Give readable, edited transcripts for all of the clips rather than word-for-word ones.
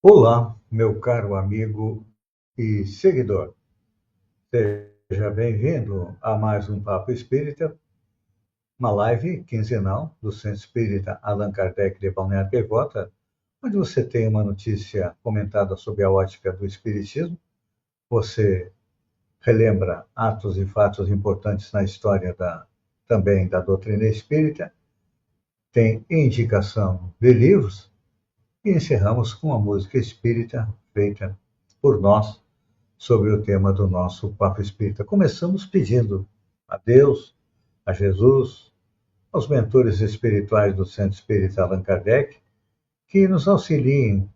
Olá, meu caro amigo e seguidor. Seja bem-vindo a mais um Papo Espírita, uma live quinzenal do Centro Espírita Allan Kardec de Balneário Gaivota, onde você tem uma notícia comentada sob a ótica do Espiritismo, você relembra atos e fatos importantes na história também da doutrina espírita, tem indicação de livros e encerramos com a música espírita feita por nós sobre o tema do nosso Papo Espírita. Começamos pedindo a Deus, a Jesus, aos mentores espirituais do Centro Espírita Allan Kardec, que nos auxiliem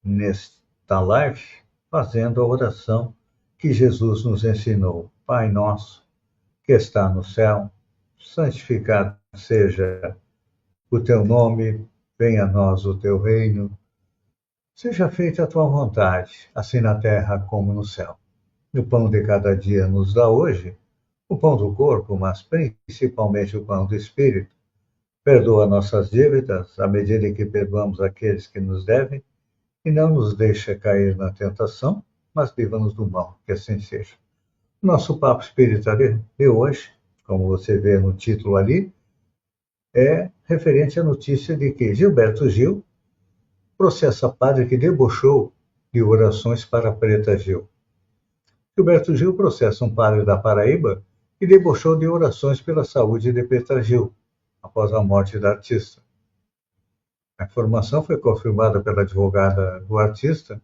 nesta live, fazendo a oração que Jesus nos ensinou. Pai nosso, que está no céu, santificado seja o teu nome, venha a nós o teu reino, seja feita a tua vontade, assim na terra como no céu. O pão de cada dia nos dá hoje, o pão do corpo, mas principalmente o pão do espírito. Perdoa nossas dívidas, à medida em que perdoamos aqueles que nos devem, e não nos deixa cair na tentação, mas livra-nos do mal, que assim seja. Nosso papo espírita de hoje, como você vê no título ali, é referente à notícia de que Gilberto Gil processa padre que debochou de orações para Preta Gil. Gilberto Gil processa um padre da Paraíba que debochou de orações pela saúde de Preta Gil, após a morte da artista. A informação foi confirmada pela advogada do artista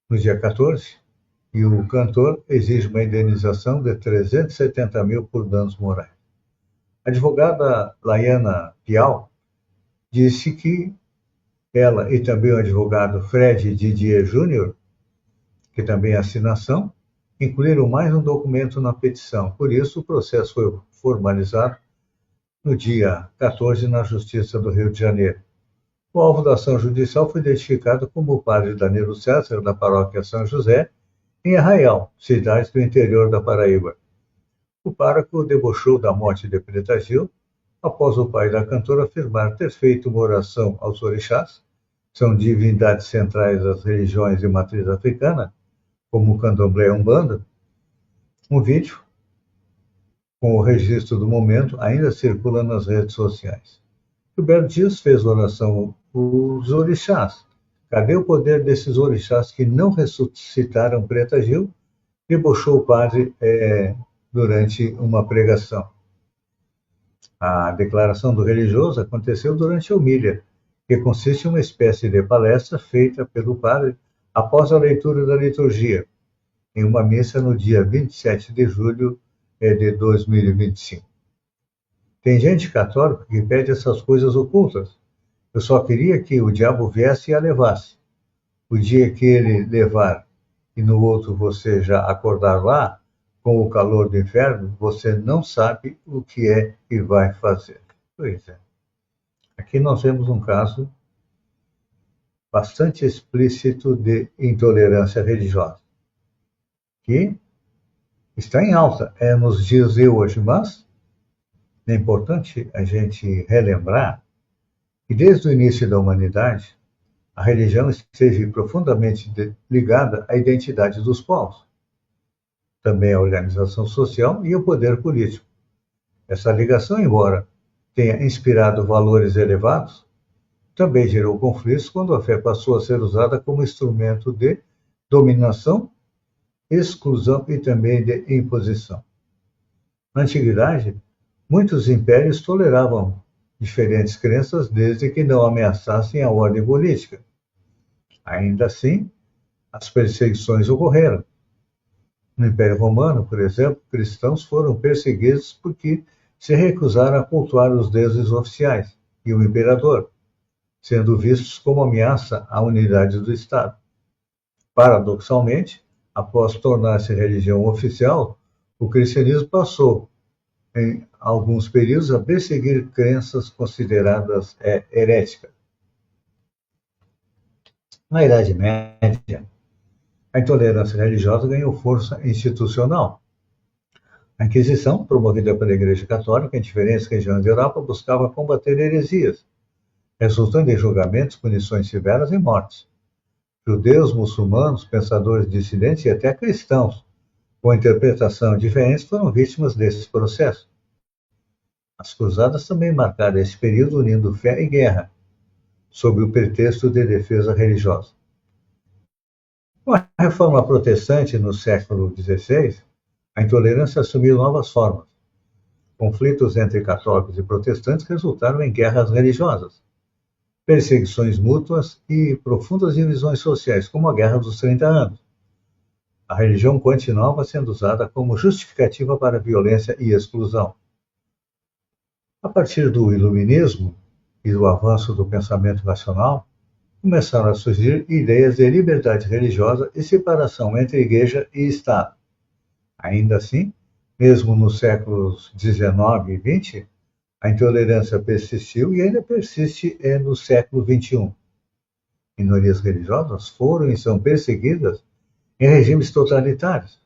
no dia 14, e o cantor exige uma indenização de 370 mil por danos morais. A advogada Laiana Piau disse que ela e também o advogado Fred Didier Júnior, que também é assinação, incluíram mais um documento na petição. Por isso, o processo foi formalizado no dia 14 na Justiça do Rio de Janeiro. O alvo da ação judicial foi identificado como o padre Danilo César, da paróquia São José, em Arraial, cidade do interior da Paraíba. O pároco debochou da morte de Preta Gil após o pai da cantora afirmar ter feito uma oração aos orixás, são divindades centrais das religiões de matriz africana, como o candomblé e a umbanda. Um vídeo com o registro do momento ainda circula nas redes sociais. Gilberto Dias fez oração aos orixás. Cadê o poder desses orixás que não ressuscitaram Preta Gil? Debochou o padre durante uma pregação. A declaração do religioso aconteceu durante a homília, que consiste em uma espécie de palestra feita pelo padre após a leitura da liturgia, em uma missa no dia 27 de julho de 2025. Tem gente católica que pede essas coisas ocultas. Eu só queria que o diabo viesse e a levasse. O dia que ele levar e no outro você já acordar lá, com o calor do inferno, você não sabe o que é que vai fazer. Pois é. Aqui nós vemos um caso bastante explícito de intolerância religiosa, que está em alta nos dias de hoje, mas é importante a gente relembrar que desde o início da humanidade, a religião esteve profundamente ligada à identidade dos povos, também à organização social e ao poder político. Essa ligação, embora tenha inspirado valores elevados, também gerou conflitos quando a fé passou a ser usada como instrumento de dominação, exclusão e também de imposição. Na antiguidade, muitos impérios toleravam diferentes crenças desde que não ameaçassem a ordem política. Ainda assim, as perseguições ocorreram. No Império Romano, por exemplo, cristãos foram perseguidos porque se recusaram a cultuar os deuses oficiais e o imperador, sendo vistos como ameaça à unidade do Estado. Paradoxalmente, após tornar-se religião oficial, o cristianismo passou, em alguns períodos, a perseguir crenças consideradas heréticas. Na Idade Média, a intolerância religiosa ganhou força institucional. A Inquisição, promovida pela Igreja Católica em diferentes regiões da Europa, buscava combater heresias, resultando em julgamentos, punições severas e mortes. Judeus, muçulmanos, pensadores dissidentes e até cristãos, com interpretação diferentes, foram vítimas desse processo. As cruzadas também marcaram esse período unindo fé e guerra, sob o pretexto de defesa religiosa. Com a reforma protestante no século XVI, a intolerância assumiu novas formas. Conflitos entre católicos e protestantes resultaram em guerras religiosas, perseguições mútuas e profundas divisões sociais, como a Guerra dos 30 Anos. A religião continuava sendo usada como justificativa para a violência e exclusão. A partir do Iluminismo e do avanço do pensamento racional, começaram a surgir ideias de liberdade religiosa e separação entre igreja e Estado. Ainda assim, mesmo nos séculos XIX e XX, a intolerância persistiu e ainda persiste no século XXI. Minorias religiosas foram e são perseguidas em regimes totalitários,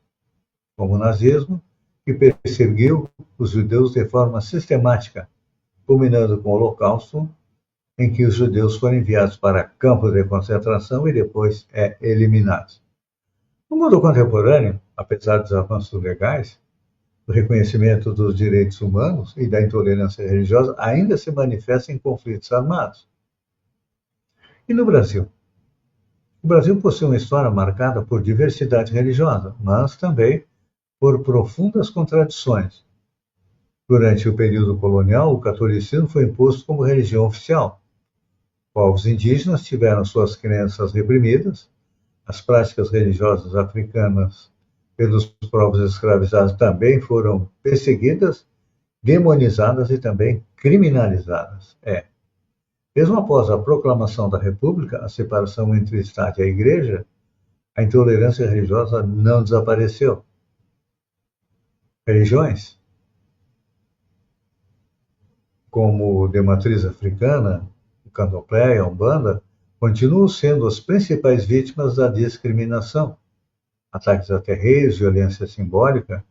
como o nazismo, que perseguiu os judeus de forma sistemática, culminando com o Holocausto, em que os judeus foram enviados para campos de concentração e depois eliminados. No mundo contemporâneo, apesar dos avanços legais, o reconhecimento dos direitos humanos e da intolerância religiosa ainda se manifesta em conflitos armados. E no Brasil? O Brasil possui uma história marcada por diversidade religiosa, mas também por profundas contradições. Durante o período colonial, o catolicismo foi imposto como religião oficial. Povos indígenas tiveram suas crenças reprimidas, as práticas religiosas africanas pelos povos escravizados também foram perseguidas, demonizadas e também criminalizadas. Mesmo após a proclamação da República, a separação entre o Estado e a Igreja, a intolerância religiosa não desapareceu. Religiões, como de matriz africana, o candomblé e a umbanda, continuam sendo as principais vítimas da discriminação, ataques a terreiros, violência simbólica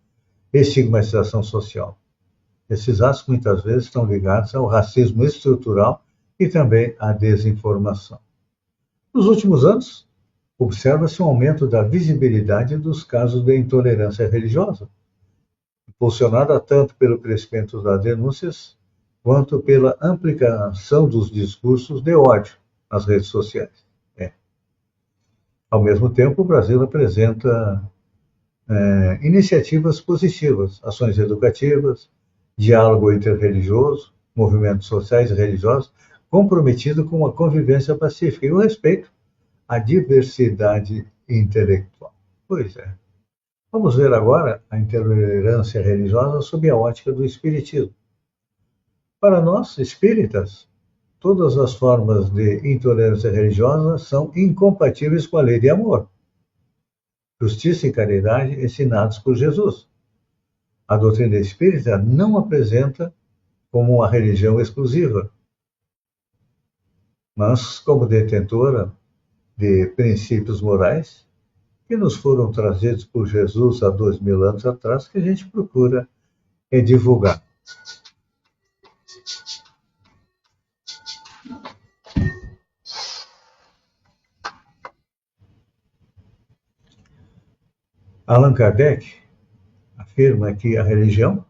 e estigmatização social. Esses atos muitas vezes estão ligados ao racismo estrutural e também à desinformação. Nos últimos anos, observa-se um aumento da visibilidade dos casos de intolerância religiosa, impulsionada tanto pelo crescimento das denúncias quanto pela ampliação dos discursos de ódio nas redes sociais. Ao mesmo tempo, o Brasil apresenta iniciativas positivas, ações educativas, diálogo interreligioso, movimentos sociais e religiosos comprometidos com a convivência pacífica e o respeito à diversidade intelectual. Pois é. Vamos ver agora a intolerância religiosa sob a ótica do espiritismo. Para nós, espíritas, todas as formas de intolerância religiosa são incompatíveis com a lei de amor, justiça e caridade ensinados por Jesus. A doutrina espírita não apresenta como uma religião exclusiva, mas como detentora de princípios morais que nos foram trazidos por Jesus há 2000 anos atrás, que a gente procura divulgar. Allan Kardec afirma que a religião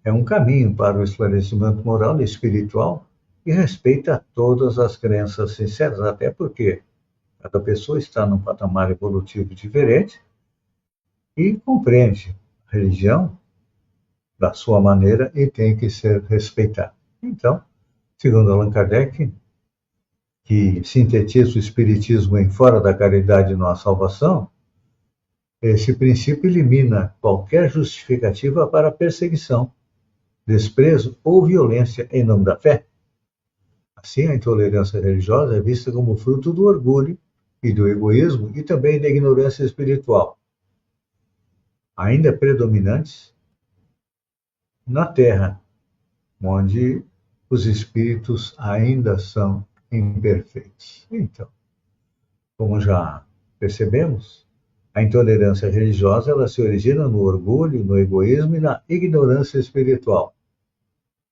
é um caminho para o esclarecimento moral e espiritual e respeita todas as crenças sinceras, até porque cada pessoa está num patamar evolutivo diferente e compreende a religião da sua maneira e tem que ser respeitada. Então, segundo Allan Kardec, que sintetiza o espiritismo em Fora da Caridade não há salvação, esse princípio elimina qualquer justificativa para perseguição, desprezo ou violência em nome da fé. Assim, a intolerância religiosa é vista como fruto do orgulho e do egoísmo e também da ignorância espiritual, ainda predominantes na Terra, onde os espíritos ainda são imperfeitos. Então, como já percebemos, a intolerância religiosa ela se origina no orgulho, no egoísmo e na ignorância espiritual.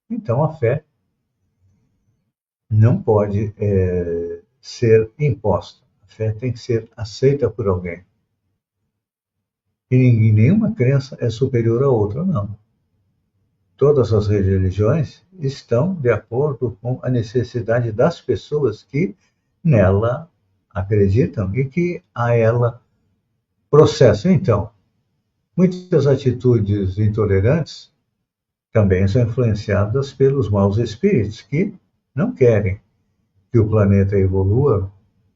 Então, a fé não pode ser imposta. A fé tem que ser aceita por alguém. E nenhuma crença é superior à outra, não. Todas as religiões estão de acordo com a necessidade das pessoas que nela acreditam e que a ela processam. Então, muitas atitudes intolerantes também são influenciadas pelos maus espíritos que não querem que o planeta evolua,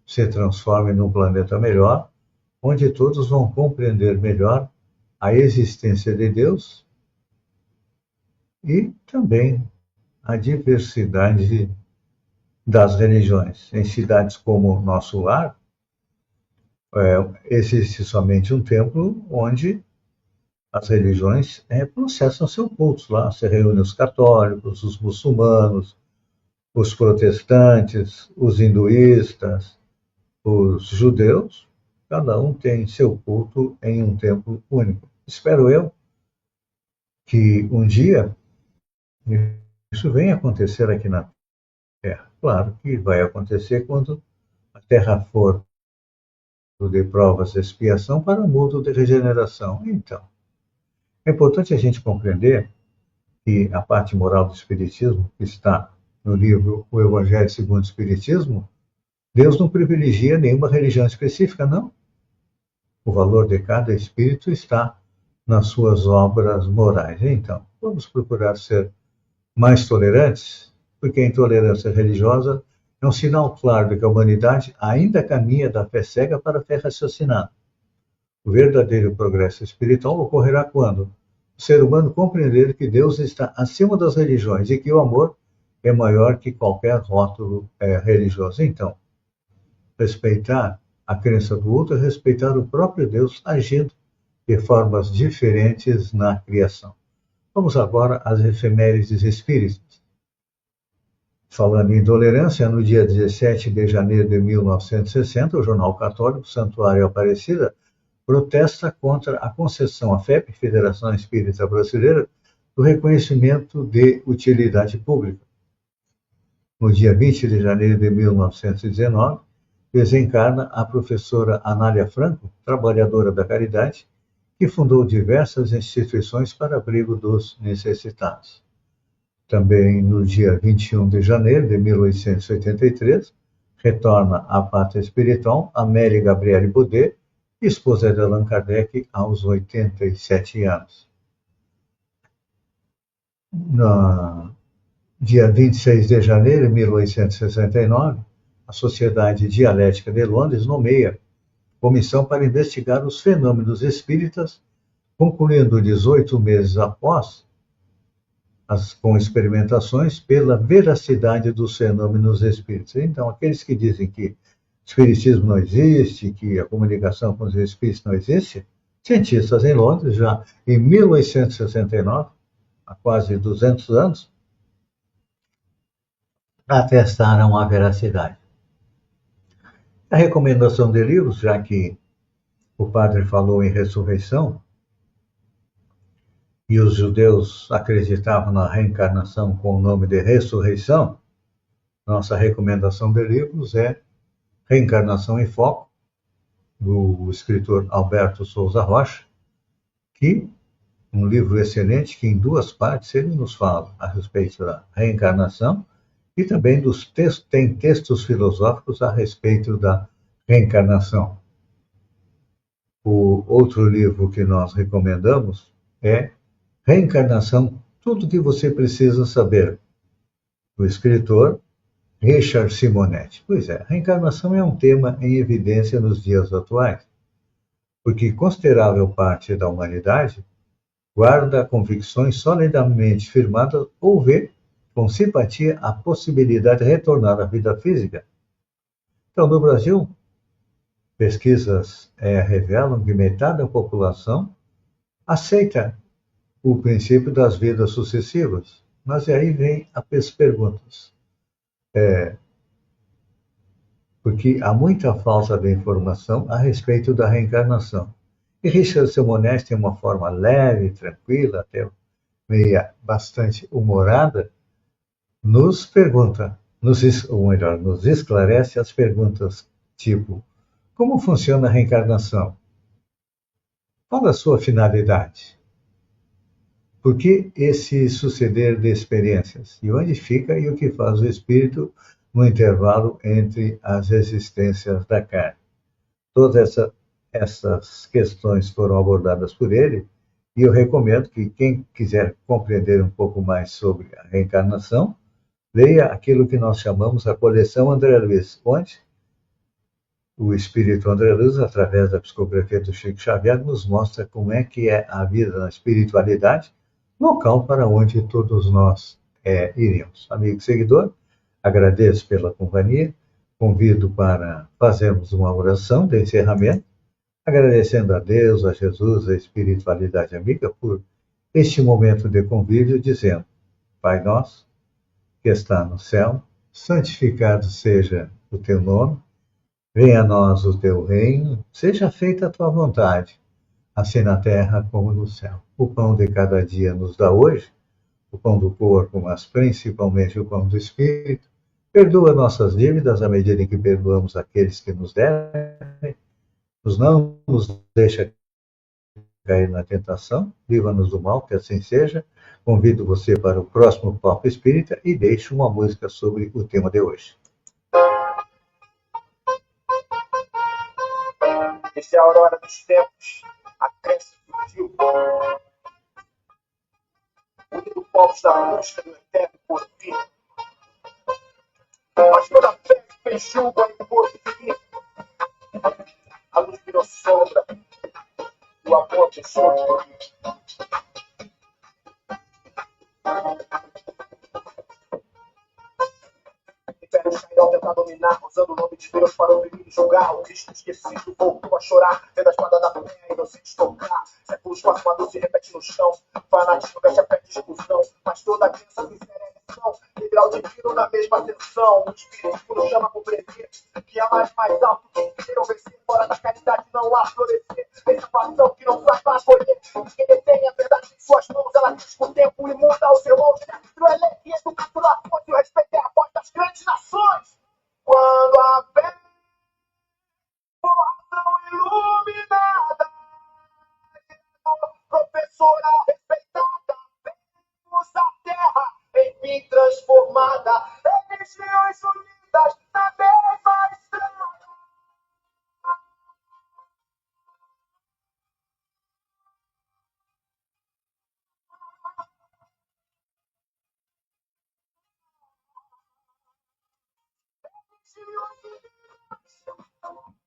se transforme num planeta melhor, onde todos vão compreender melhor a existência de Deus e também a diversidade das religiões. Em cidades como nosso lar, existe somente um templo onde as religiões processam seu culto. Lá se reúnem os católicos, os muçulmanos, os protestantes, os hinduístas, os judeus, cada um tem seu culto em um templo único. Espero eu que um dia isso venha acontecer aqui na Terra. Claro que vai acontecer quando a Terra for de provas de expiação para o mundo de regeneração. Então, é importante a gente compreender que a parte moral do Espiritismo, que está no livro O Evangelho segundo o Espiritismo, Deus não privilegia nenhuma religião específica, não. O valor de cada espírito está nas suas obras morais. Então, vamos procurar ser mais tolerantes, porque a intolerância religiosa é um sinal claro de que a humanidade ainda caminha da fé cega para a fé raciocinada. O verdadeiro progresso espiritual ocorrerá quando o ser humano compreender que Deus está acima das religiões e que o amor é maior que qualquer rótulo religioso. Então, respeitar a crença do outro é respeitar o próprio Deus agindo de formas diferentes na criação. Vamos agora às efemérides espíritas. Falando em intolerância, no dia 17 de janeiro de 1960, o jornal católico Santuário Aparecida protesta contra a concessão à FEB, Federação Espírita Brasileira, do reconhecimento de utilidade pública. No dia 20 de janeiro de 1919, desencarna a professora Anália Franco, trabalhadora da caridade, que fundou diversas instituições para abrigo dos necessitados. Também no dia 21 de janeiro de 1883, retorna à pátria espiritual Amélie Gabrielle Baudet, esposa de Allan Kardec, aos 87 anos. No dia 26 de janeiro de 1869, a Sociedade Dialética de Londres nomeia comissão para investigar os fenômenos espíritas, concluindo 18 meses após, com experimentações pela veracidade dos fenômenos espíritas. Então, aqueles que dizem que o espiritismo não existe, que a comunicação com os espíritos não existe, cientistas em Londres, já em 1869, há quase 200 anos, atestaram a veracidade. A recomendação de livros, já que o padre falou em ressurreição, e os judeus acreditavam na reencarnação com o nome de ressurreição, nossa recomendação de livros é Reencarnação em Foco, do escritor Alberto Souza Rocha, que um livro excelente que em 2 partes ele nos fala a respeito da reencarnação e também tem textos filosóficos a respeito da reencarnação. O outro livro que nós recomendamos é Reencarnação, tudo o que você precisa saber, do escritor Richard Simonetti. Pois é, reencarnação é um tema em evidência nos dias atuais, porque considerável parte da humanidade guarda convicções solidamente firmadas ou vê com simpatia a possibilidade de retornar à vida física. Então, no Brasil, pesquisas revelam que metade da população aceita o princípio das vidas sucessivas. Mas aí vem as perguntas. Porque há muita falta de informação a respeito da reencarnação. E Richard Simonetti tem uma forma leve, tranquila, até meia bastante humorada, nos pergunta: ou melhor, nos esclarece as perguntas tipo: como funciona a reencarnação? Qual a sua finalidade? Por que esse suceder de experiências? E onde fica e o que faz o espírito no intervalo entre as existências da carne? Essas questões foram abordadas por ele, e eu recomendo que quem quiser compreender um pouco mais sobre a reencarnação, leia aquilo que nós chamamos a coleção André Luiz, onde o espírito André Luiz, através da psicografia do Chico Xavier, nos mostra como é que é a vida na espiritualidade, local para onde todos nós iremos. Amigo e seguidor, agradeço pela companhia, convido para fazermos uma oração de encerramento, agradecendo a Deus, a Jesus, a espiritualidade amiga por este momento de convívio, dizendo: Pai nosso, que está no céu, santificado seja o teu nome, venha a nós o teu reino, seja feita a tua vontade, assim na terra como no céu. O pão de cada dia nos dá hoje, o pão do corpo, mas principalmente o pão do espírito. Perdoa nossas dívidas à medida em que perdoamos aqueles que nos devem. Não nos deixa cair na tentação, livra-nos do mal, que assim seja. Convido você para o próximo Papo Espírita e deixo uma música sobre o tema de hoje. Esse é a aurora dos tempos, a crença surgiu, unindo povos da busca do eterno porvir. Mas toda fé que fez chuva em porvir, a luz virou sombra, o amor deixou de dormir. Império Chairão tenta dominar, usando o nome de Deus para oprimir e julgar. O Cristo esquecido voltou a chorar, vendo a espada da fé inocente tocar. Séculos passam, a dor se repete no chão. Fanatismo veste a fé de discussão, mas toda crença sincera é lição. Ideal divino na mesma ascensão. O espírito nos chama a compreender que há mais alto que queiram vencer. Fora da caridade não há florescer. Essa paixão que não faz para acolher. Quem detém a verdade em suas mãos, ela diz com o tempo e muda ao seu longe. O elenco e educado na fonte, o respeito é a voz das grandes nações. Quando a fé formação iluminada, professora respeitada, vemos a terra enfim transformada, religiões unidas na mesma estrada. Religiões unidas.